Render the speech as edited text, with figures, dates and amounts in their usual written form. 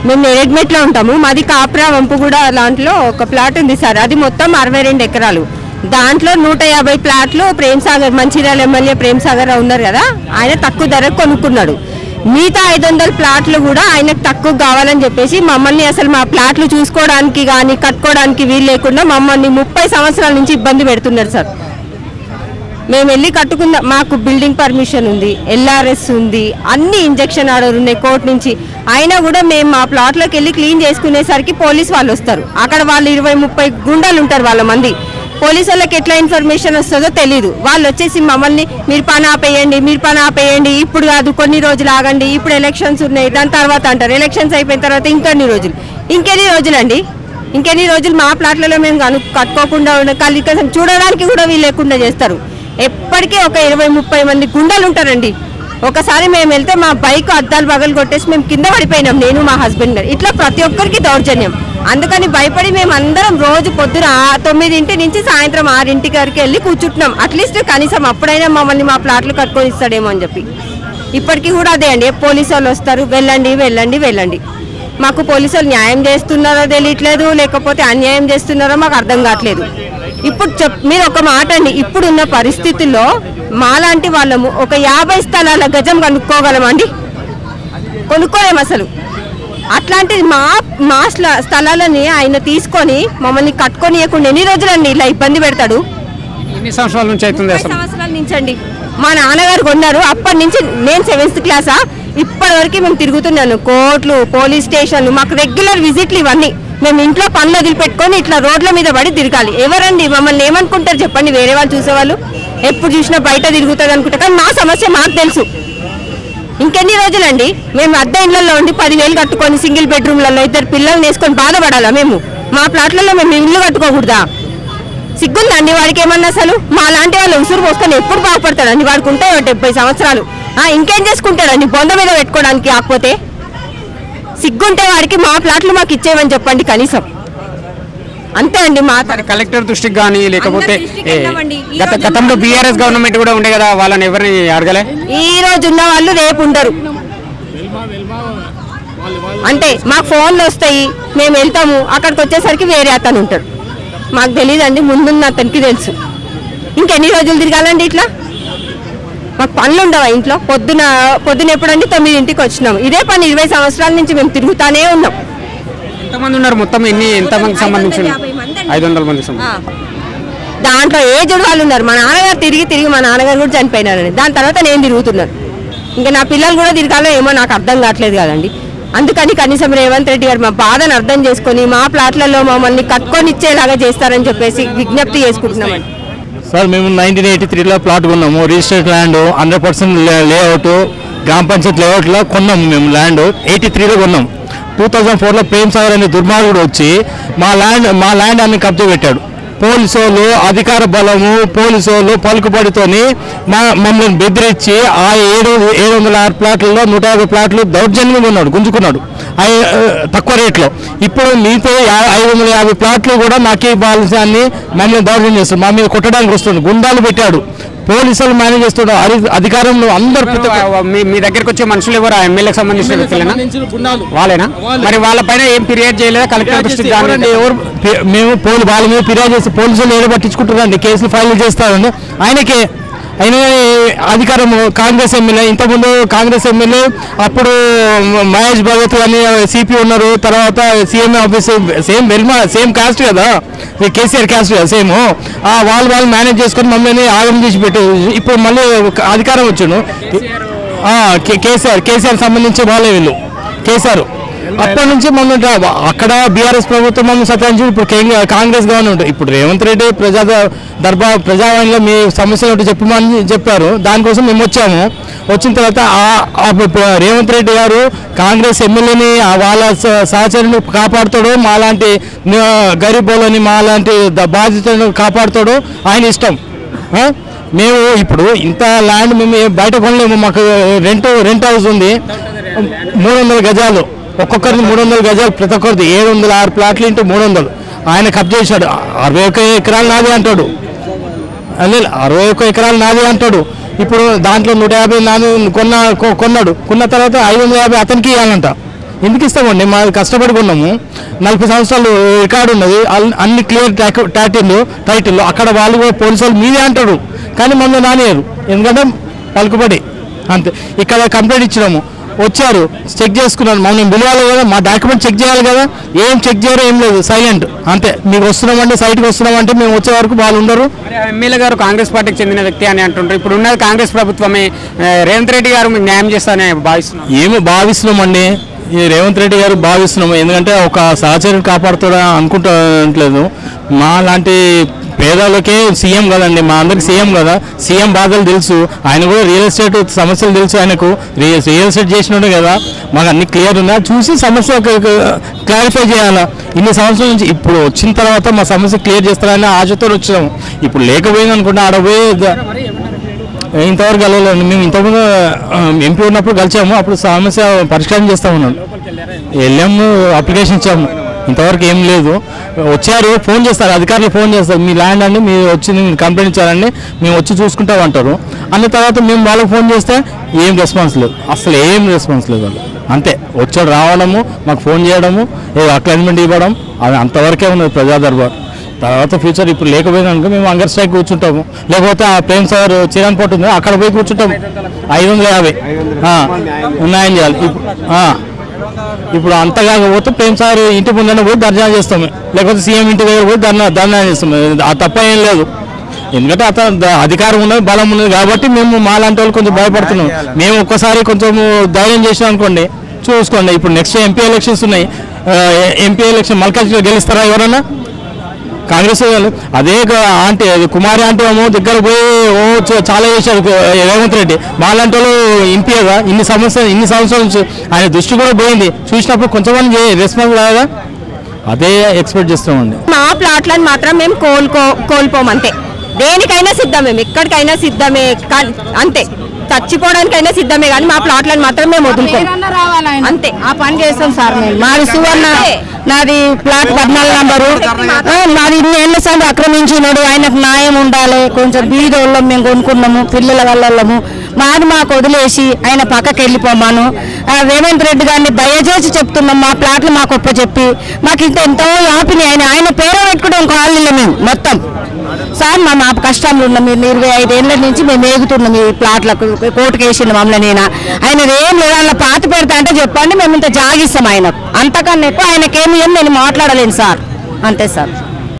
మేము నేరెడ్మెట్లో ఉంటాము. మాది కాప్రా వంపుగూడ లాంటిలో ఒక ప్లాట్ ఉంది సార్. అది మొత్తం 62 ఎకరాలు. దాంట్లో 150 ప్లాట్లు ప్రేమ్ సాగర్, మంచిర్యాల ఎమ్మెల్యే ప్రేమ్ సాగర్ ఉన్నారు కదా, ఆయన తక్కువ ధరకు కొనుక్కున్నాడు. మిగతా 500 ప్లాట్లు కూడా ఆయనకు తక్కువ కావాలని చెప్పేసి మమ్మల్ని అసలు మా ప్లాట్లు చూసుకోవడానికి కానీ కట్టుకోవడానికి వీలు లేకుండా మమ్మల్ని 30 సంవత్సరాల నుంచి ఇబ్బంది పెడుతున్నారు సార్. మేము వెళ్ళి కట్టుకుందాం, మాకు బిల్డింగ్ పర్మిషన్ ఉంది, LRS ఉంది, అన్ని ఇంజక్షన్ ఆర్డర్ ఉన్నాయి కోర్టు నుంచి. అయినా కూడా మేము మా ప్లాట్లోకి వెళ్ళి క్లీన్ చేసుకునేసరికి పోలీస్ వాళ్ళు వస్తారు. అక్కడ వాళ్ళు 20-30 గుండాలు ఉంటారు వాళ్ళ మంది. పోలీసు వాళ్ళకి ఎట్లా ఇన్ఫర్మేషన్ వస్తుందో తెలీదు. వాళ్ళు వచ్చేసి మమ్మల్ని మీరు పని ఆపేయండి, ఇప్పుడు కాదు కొన్ని రోజులు ఆగండి, ఇప్పుడు ఎలక్షన్స్ ఉన్నాయి, దాని తర్వాత అంటారు. ఎలక్షన్స్ అయిపోయిన తర్వాత ఇంకెన్ని రోజులు అండి, ఇంకెన్ని రోజులు మా ప్లాట్లలో మేము కట్టుకోకుండా కనీసం చూడడానికి కూడా వీలు లేకుండా చేస్తారు. ఎప్పటికీ ఒక 20-30 మంది గుండాలు ఉంటారండి. ఒకసారి మేము వెళ్తే మా బైక్ అద్దాలు పగలు కొట్టేసి మేము కింద పడిపోయినాం, నేను మా హస్బెండ్ గారు. ఇట్లా ప్రతి ఒక్కరికి దౌర్జన్యం. అందుకని భయపడి మేము అందరం రోజు పొద్దున 9 నుంచి సాయంత్రం 6 వరకు వెళ్ళి కూర్చుంటున్నాం. అట్లీస్ట్ కనీసం అప్పుడైనా మమ్మల్ని మా ప్లాట్లు కట్టుకొని ఇస్తాడేమో అని చెప్పి. ఇప్పటికీ కూడా అదే అండి, పోలీసు వాళ్ళు వస్తారు, వెళ్ళండి. మాకు పోలీసు వాళ్ళు న్యాయం చేస్తున్నారో తెలియట్లేదు, లేకపోతే అన్యాయం చేస్తున్నారో మాకు అర్థం కావట్లేదు. ఇప్పుడు మీరు ఒక మాట అండి, ఇప్పుడున్న పరిస్థితుల్లో మాలాంటి వాళ్ళము ఒక 50 స్థలాల గజం కొనుక్కోగలమండి? కొనుక్కోలేము అసలు. అట్లాంటిది మా స్థలాలని ఆయన తీసుకొని మమ్మల్ని కట్టుకొనియకుండా ఎన్ని రోజులండి ఇలా ఇబ్బంది పెడతాడు? ఎన్ని సంవత్సరాల నుంచి అవుతుంది? 30 సంవత్సరాల నుంచి అండి. మా నాన్నగారు కొన్నారు, అప్పటి నుంచి నేను 7th క్లాసా, ఇప్పటి వరకు మేము తిరుగుతున్నాను. కోర్టులు, పోలీస్ స్టేషన్లు, మాకు రెగ్యులర్ విజిట్లు ఇవన్నీ. మేము ఇంట్లో పనులు వదిలిపెట్టుకొని ఇట్లా రోడ్ల మీద పడి తిరగాలి. ఎవరండి మమ్మల్ని ఏమనుకుంటారు చెప్పండి? వేరే వాళ్ళు చూసేవాళ్ళు ఎప్పుడు చూసినా బయట తిరుగుతుంది అనుకుంటారు, కానీ మా సమస్య మాకు తెలుసు. ఇంకెన్ని రోజులండి? మేము అద్దె ఇళ్లలో ఉండి 10,000 కట్టుకొని సింగిల్ బెడ్రూమ్లలో 2 పిల్లల్ని వేసుకొని బాధపడాలా? మేము మా ప్లాట్లలో మేము ఇల్లు కట్టుకోకూడదా? సిగ్గుందండి వాడికి ఏమన్నా? అసలు మా లాంటి వాళ్ళు ఉసురు పోసుకొని ఎప్పుడు బాగుపడతాడండి? వాడికి ఉంటే 70 సంవత్సరాలు, ఇంకేం చేసుకుంటాడండి బొంద మీద పెట్టుకోవడానికి? కాకపోతే సిగ్గుంటే వాడికి మా ప్లాట్లు మాకు ఇచ్చేయమని చెప్పండి కనీసం. అంతే అండి. మా కలెక్టర్ దృష్టికి కానీ లేకపోతే గతంలో BRS గవర్నమెంట్ కూడా ఉండే కదా, వాళ్ళని ఎవరిని అడగలే? ఈ రోజు ఉన్న వాళ్ళు రేపు ఉండరు. అంటే మాకు ఫోన్లు వస్తాయి, మేము వెళ్తాము, అక్కడికి వచ్చేసరికి వేరే అతను ఉంటాడు. మాకు తెలియదండి, ముందున్న అతనికి తెలుసు. ఇంకెన్ని రోజులు తిరగాలండి ఇట్లా? మాకు పనులు ఉండవా ఇంట్లో? పొద్దున ఎప్పుడండి 9ంటికి వచ్చినాము. ఇదే పని 20 సంవత్సరాల నుంచి మేము తిరుగుతానే ఉన్నాం. ఎంతమంది ఉన్నారు మొత్తం? ఎంతమంది సంబంధించి? 500 మంది. దాంట్లో ఏజ్డ్ వాళ్ళు ఉన్నారు. మా నాన్నగారు తిరిగి మా నాన్నగారు కూడా చనిపోయినారండి. దాని తర్వాత నేను తిరుగుతున్నాను. ఇంకా నా పిల్లలు కూడా తిరగాలో ఏమో నాకు అర్థం కావట్లేదు కదండి. అందుకని కనీసం రేవంత్ రెడ్డి గారు మా బాధను అర్థం చేసుకొని మా ప్లాట్లలో మమ్మల్ని కట్టుకొని ఇచ్చేలాగా చేస్తారని చెప్పేసి విజ్ఞప్తి చేసుకుంటున్నామండి. సార్, మేము 1983లో ప్లాట్ కొన్నాము. రిజిస్టర్డ్ ల్యాండ్ 100% లేఅవుట్, గ్రామ పంచాయతీ లేఅవుట్లో కొన్నాము. మేము ల్యాండ్ 83లో కొన్నాం. 2004లో ప్రేమ్ సాగర్ అనే దుర్మార్గుడు వచ్చి మా ల్యాండ్ అన్ని కబ్జా పెట్టాడు. పోలీసు వాళ్ళు అధికార బలము, పోలీసు వాళ్ళు పలుకుబడితోని మమ్మల్ని బెదిరించి ఆ 706 ప్లాట్లలో 150 ప్లాట్లు దౌర్జన్యంగా ఉన్నాడు, గుంజుకున్నాడు తక్కువ రేట్లో. ఇప్పుడు మీతో 550 ప్లాట్లు కూడా మాకే ఇవ్వాల్సి అని మమ్మల్ని దౌర్జన్యం చేస్తాడు. మా మీద కొట్టడానికి వస్తుంది, గుండాలు పెట్టాడు, పోలీసులు మేనేజ్ చేస్తున్నారు. అధికారంలో అందరూ మీ దగ్గరకు వచ్చే మనుషులు ఎవరు? ఎమ్మెల్యేకి సంబంధించిన వ్యక్తులేనా? వాళ్ళేనా? మరి వాళ్ళపైన ఏం ఫిర్యాదు చేయలేదా కలెక్టర్ దృష్టికి? మేము వాళ్ళ మీద ఫిర్యాదు చేస్తే పోలీసులు ఏదో పట్టించుకుంటారండి, కేసులు ఫైల్ చేస్తారండి. అయినా అధికారం కాంగ్రెస్ ఎమ్మెల్యే, ఇంతకుముందు కాంగ్రెస్ ఎమ్మెల్యే అప్పుడు మహేష్ భగత్ అని CP ఉన్నారు. తర్వాత CM ఆఫీస్ సేమ్ కాస్ట్ కదా, KCR కాస్ట్ కదా సేమ్. వాళ్ళు మేనేజ్ చేసుకొని మమ్మల్ని ఆగం చేసి పెట్టు. ఇప్పుడు మళ్ళీ అధికారం వచ్చాను. కేసీఆర్ సంబంధించి వాళ్ళే వీళ్ళు కేసీఆర్. అప్పటి నుంచి మమ్మల్ని అక్కడ BRS ప్రభుత్వం మమ్మల్ని సతాయించి ఇప్పుడు కాంగ్రెస్ గవర్నమెంట్. ఇప్పుడు రేవంత్ రెడ్డి ప్రజావాణిలో మీ సమస్యలు చెప్పమని చెప్పారు. దానికోసం మేము వచ్చాము. వచ్చిన తర్వాత రేవంత్ రెడ్డి గారు కాంగ్రెస్ ఎమ్మెల్యేని వాళ్ళ సహచరుని కాపాడుతాడు, మాలాంటి గరీబులని మాలాంటి బాధితులను కాపాడుతాడు, ఆయన ఇష్టం. మేము ఇప్పుడు ఇంత ల్యాండ్ మేము బయట కొనలేము. మాకు రెంట్ హౌస్ ఉంది, 300 గజాలు, ఒక్కొక్కరిని 300 గజాలు, ప్రతి ఒక్కరిది 706 ప్లాట్లు ఇంటూ 300. ఆయన కబ్జా చేశాడు. 61 ఎకరాలు నాది అంటాడు, 61 ఎకరాలు నాది అంటాడు. ఇప్పుడు దాంట్లో 150 నాది కొన్నాడు. కొన్న తర్వాత 550 అతనికి ఇవ్వాలంట. ఎందుకు ఇస్తామండి? మా కష్టపడి కొన్నాము, 40 సంవత్సరాలు రికార్డు ఉన్నది, అన్ని క్లియర్ టైటిల్. అక్కడ వాళ్ళు కూడా పోలీసు వాళ్ళు మీదే అంటారు, కానీ మమ్మల్ని నానేయరు, ఎందుకంటే పలుకుబడి అంతే. ఇక్కడ కంప్లైంట్ ఇచ్చినాము, వచ్చారు, చెక్ చేసుకున్నారు, మమ్మల్ని పిలవాలి కదా, మా డాక్యుమెంట్ చెక్ చేయాలి కదా, ఏం చెక్ చేయరు, ఏం లేదు, సైలెంట్ అంతే. మీకు వస్తున్నామంటే సైట్కి వస్తున్నామంటే మేము వచ్చే వరకు వాళ్ళు ఉండరు. ఎమ్మెల్యే గారు కాంగ్రెస్ పార్టీకి చెందిన వ్యక్తి అని అంటుంటారు. ఇప్పుడు ఉన్నది కాంగ్రెస్ ప్రభుత్వమే, రేవంత్ రెడ్డి గారు మీకు న్యాయం చేస్తారని భావిస్తున్నాం. ఏమి భావిస్తున్నామండి, ఈ రేవంత్ రెడ్డి గారు భావిస్తున్నాము, ఎందుకంటే ఒక సహచరుని కాపాడుతాడా అనుకుంటలేదు. మా లాంటి పేదలకే సీఎం కదండి, మా అందరికి సీఎం కదా, సీఎం బాధలు తెలుసు, ఆయన కూడా రియల్ ఎస్టేట్ సమస్యలు తెలుసు, ఆయనకు రియల్ ఎస్టేట్ చేసినట్టు కదా, మాకు అన్ని క్లియర్ ఉన్నా, చూసి సమస్య క్లారిఫై చేయాలా. ఇన్ని సంవత్సరాల నుంచి ఇప్పుడు వచ్చిన తర్వాత మా సమస్య క్లియర్ చేస్తారని ఆశతో వచ్చాము. ఇప్పుడు లేకపోయింది అనుకుంటే ఆడపోయి ఇంతవరకు కలవలేదు. మేము ఇంతకుముందు ఎంపీ ఉన్నప్పుడు కలిసాము, అప్పుడు సమస్య పరిష్కారం చేస్తా ఉన్నాం, వెళ్ళాము, అప్లికేషన్ ఇచ్చాము, ఇంతవరకు ఏం లేదు. వచ్చారు, ఫోన్ చేస్తారు, అధికారులు ఫోన్ చేస్తారు, మీ ల్యాండ్ అండి మీరు వచ్చి కంప్లైంట్ ఇచ్చారండి, మేము వచ్చి చూసుకుంటాం అంటారు. అన్న తర్వాత మేము వాళ్ళకి ఫోన్ చేస్తే ఏం రెస్పాన్స్ లేదు, అసలు ఏం రెస్పాన్స్ లేదు వాళ్ళు. అంతే, వచ్చాడు రావడము, మాకు ఫోన్ చేయడము, అక్లైన్మెంట్ ఇవ్వడం, అది అంతవరకే ఉన్నది ప్రజా దర్బార్. తర్వాత ఫ్యూచర్ ఇప్పుడు లేకపోయినాక మేము అంగర్ స్ట్రైక్ కూర్చుంటాము, లేకపోతే ఆ ప్రేమ్ సార్ చిరాన్ పోటీ ఉంది అక్కడ పోయి కూర్చుంటాము. 550 న్యాయం చేయాలి. ఇప్పుడు అంత కాకపోతే ప్రేమ్ సార్ ఇంటి ముందర పోయి ధర్నా చేస్తాము, లేకపోతే సీఎం ఇంటి దగ్గర పోయి ధర్నా చేస్తాము. ఆ తప్ప ఏం లేదు, ఎందుకంటే అతను అధికారం ఉన్నది, బలం ఉన్నది కాబట్టి మేము మాలాంటి వాళ్ళు కొంచెం భయపడుతున్నాం. మేము ఒక్కసారి కొంచెం ధైర్యం చేసినాం అనుకోండి, చూసుకోండి. ఇప్పుడు నెక్స్ట్ ఎంపీ ఎలక్షన్స్ ఉన్నాయి, ఎంపీ ఎలక్షన్ మల్కాజ్గిరిలో గెలుస్తారా ఎవరన్నా? కాంగ్రెస్ అదే ఆంటీ కుమారి ఆంటీ ఏమో దగ్గర పోయి చాలా చేశారు రేవంత్ రెడ్డి. మాలాంటి వాళ్ళు ఇంపీగా ఇన్ని సంవత్సరాల నుంచి ఆయన దృష్టి కూడా పోయింది, చూసినప్పుడు కొంచెం రెస్పాన్స్ రాదా, అదే ఎక్స్పెక్ట్ చేస్తామండి. మా ప్లాట్లను మాత్రం మేము కోల్పోమంతే, దేనికైనా సిద్ధమే, ఎక్కడికైనా సిద్ధమే, అంతే, చచ్చిపోవడానికైనా సిద్ధమే, కానీ మా ప్లాట్లను మాత్రం మేము వదులుకోం అంతే. ఆ పని చేస్తాం సార్. మాది సువర్ణ, నాది ప్లాట్ 14 నంబరు, నాది ఇన్ని ఏళ్ళ సార్లు ఆక్రమించినాడు, ఆయనకు న్యాయం ఉండాలి. కొంచెం బీదోళ్ళం మేము కొనుక్కున్నాము, పిల్లల వల్లము, మాది మాకు వదిలేసి ఆయన పక్కకి వెళ్ళిపోమాను. రేవంత్ రెడ్డి గారిని దయచేసి చెప్తున్నాం, మా ప్లాట్లు మాకు ఒప్పచెప్పి మాకు ఇంత ఎంతో హ్యాపీని ఆయన పేరు పెట్టుకుంటాం కాలనీలో మేము మొత్తం. సార్ మా కష్టంలో ఉన్నాం, మీరు 25 ఏళ్ళ నుంచి మేము ఏగుతున్నాం ఈ ప్లాట్లకు, కోర్టుకు వేసిండు మమ్మల్ని. ఆయన ఏం లేదు, అలా పాతి పెడతా అంటే చెప్పండి, మేము ఇంత జాగిస్తాం ఆయనకు, అంతకన్నా ఎక్కువ ఆయనకేమి ఏం నేను మాట్లాడలేను సార్, అంతే సార్.